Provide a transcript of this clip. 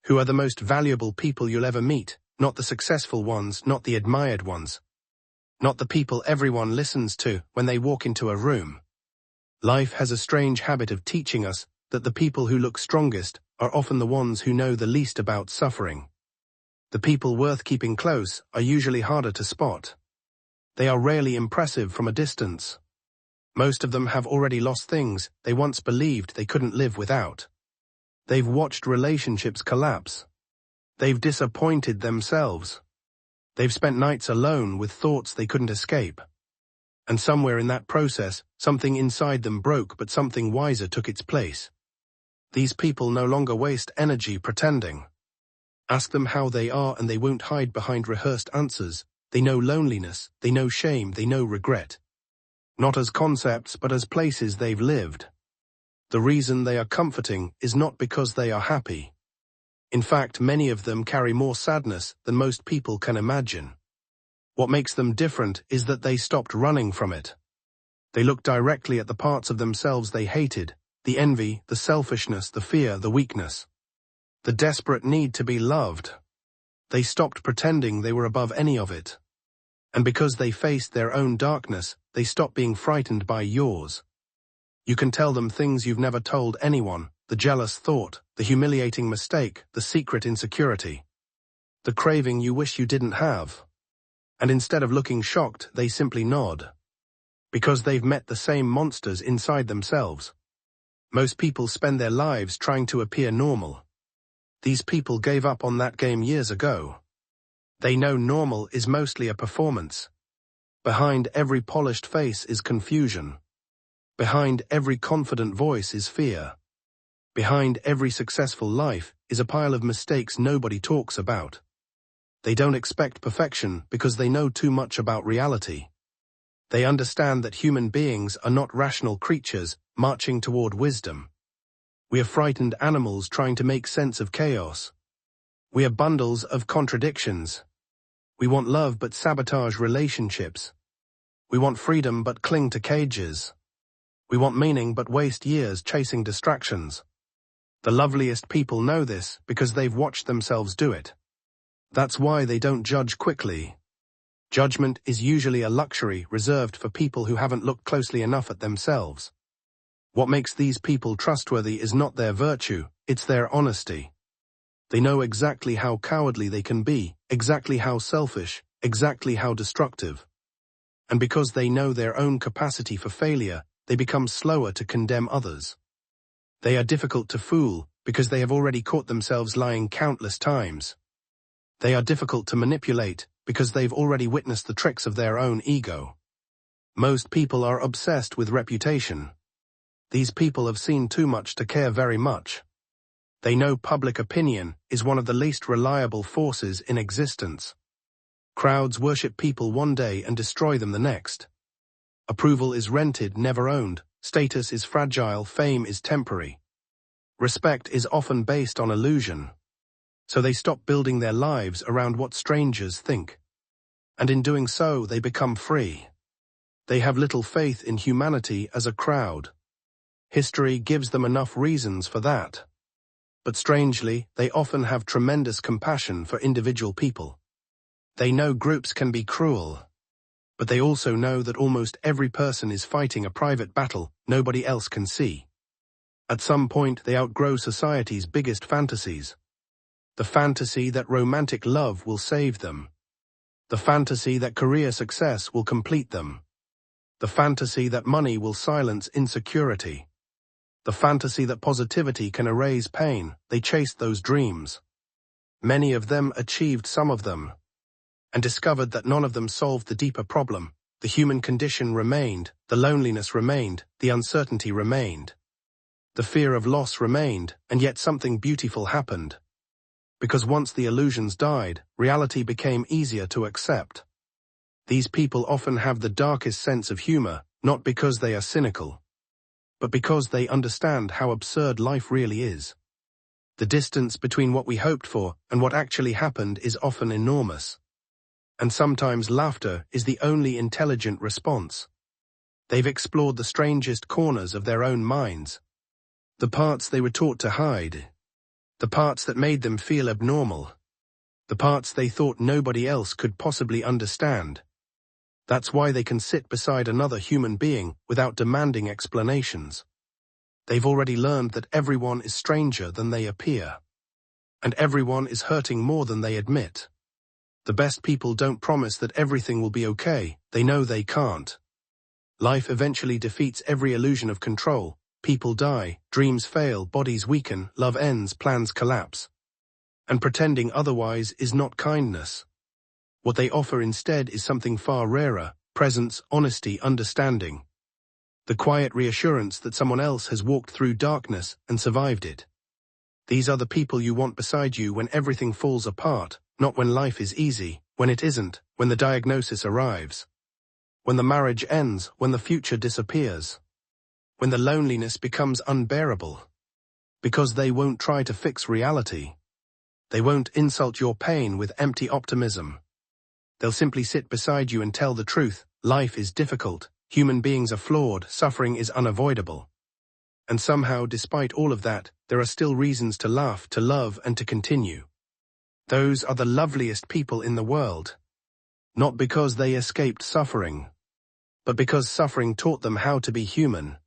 Who are the most valuable people you'll ever meet? Not the successful ones, not the admired ones. Not the people everyone listens to when they walk into a room. Life has a strange habit of teaching us that the people who look strongest are often the ones who know the least about suffering. The people worth keeping close are usually harder to spot. They are rarely impressive from a distance. Most of them have already lost things they once believed they couldn't live without. They've watched relationships collapse. They've disappointed themselves. They've spent nights alone with thoughts they couldn't escape. And somewhere in that process, something inside them broke, but something wiser took its place. These people no longer waste energy pretending. Ask them how they are and they won't hide behind rehearsed answers. They know loneliness, they know shame, they know regret. Not as concepts, but as places they've lived. The reason they are comforting is not because they are happy. In fact, many of them carry more sadness than most people can imagine. What makes them different is that they stopped running from it. They looked directly at the parts of themselves they hated, the envy, the selfishness, the fear, the weakness, the desperate need to be loved. They stopped pretending they were above any of it. And because they faced their own darkness, they stopped being frightened by yours. You can tell them things you've never told anyone, the jealous thought, the humiliating mistake, the secret insecurity, the craving you wish you didn't have. And instead of looking shocked, they simply nod. Because they've met the same monsters inside themselves. Most people spend their lives trying to appear normal. These people gave up on that game years ago. They know normal is mostly a performance. Behind every polished face is confusion. Behind every confident voice is fear. Behind every successful life is a pile of mistakes nobody talks about. They don't expect perfection because they know too much about reality. They understand that human beings are not rational creatures marching toward wisdom. We are frightened animals trying to make sense of chaos. We are bundles of contradictions. We want love but sabotage relationships. We want freedom but cling to cages. We want meaning but waste years chasing distractions. The loveliest people know this because they've watched themselves do it. That's why they don't judge quickly. Judgment is usually a luxury reserved for people who haven't looked closely enough at themselves. What makes these people trustworthy is not their virtue, it's their honesty. They know exactly how cowardly they can be, exactly how selfish, exactly how destructive. And because they know their own capacity for failure, they become slower to condemn others. They are difficult to fool because they have already caught themselves lying countless times. They are difficult to manipulate because they've already witnessed the tricks of their own ego. Most people are obsessed with reputation. These people have seen too much to care very much. They know public opinion is one of the least reliable forces in existence. Crowds worship people one day and destroy them the next. Approval is rented, never owned. Status is fragile, fame is temporary. Respect is often based on illusion. So they stop building their lives around what strangers think. And in doing so, they become free. They have little faith in humanity as a crowd. History gives them enough reasons for that. But strangely, they often have tremendous compassion for individual people. They know groups can be cruel. But they also know that almost every person is fighting a private battle nobody else can see. At some point, they outgrow society's biggest fantasies. The fantasy that romantic love will save them. The fantasy that career success will complete them. The fantasy that money will silence insecurity. The fantasy that positivity can erase pain. They chased those dreams. Many of them achieved some of them, and discovered that none of them solved the deeper problem. The human condition remained, the loneliness remained, the uncertainty remained. The fear of loss remained, and yet something beautiful happened. Because once the illusions died, reality became easier to accept. These people often have the darkest sense of humor, not because they are cynical, but because they understand how absurd life really is. The distance between what we hoped for and what actually happened is often enormous. And sometimes laughter is the only intelligent response. They've explored the strangest corners of their own minds, the parts they were taught to hide. The parts that made them feel abnormal. The parts they thought nobody else could possibly understand. That's why they can sit beside another human being without demanding explanations. They've already learned that everyone is stranger than they appear. And everyone is hurting more than they admit. The best people don't promise that everything will be okay, they know they can't. Life eventually defeats every illusion of control. People die, dreams fail, bodies weaken, love ends, plans collapse. And pretending otherwise is not kindness. What they offer instead is something far rarer: presence, honesty, understanding. The quiet reassurance that someone else has walked through darkness and survived it. These are the people you want beside you when everything falls apart, not when life is easy, when it isn't, when the diagnosis arrives. When the marriage ends, when the future disappears. When the loneliness becomes unbearable. Because they won't try to fix reality. They won't insult your pain with empty optimism. They'll simply sit beside you and tell the truth: life is difficult, human beings are flawed, suffering is unavoidable. And somehow, despite all of that, there are still reasons to laugh, to love, and to continue. Those are the loveliest people in the world. Not because they escaped suffering, but because suffering taught them how to be human.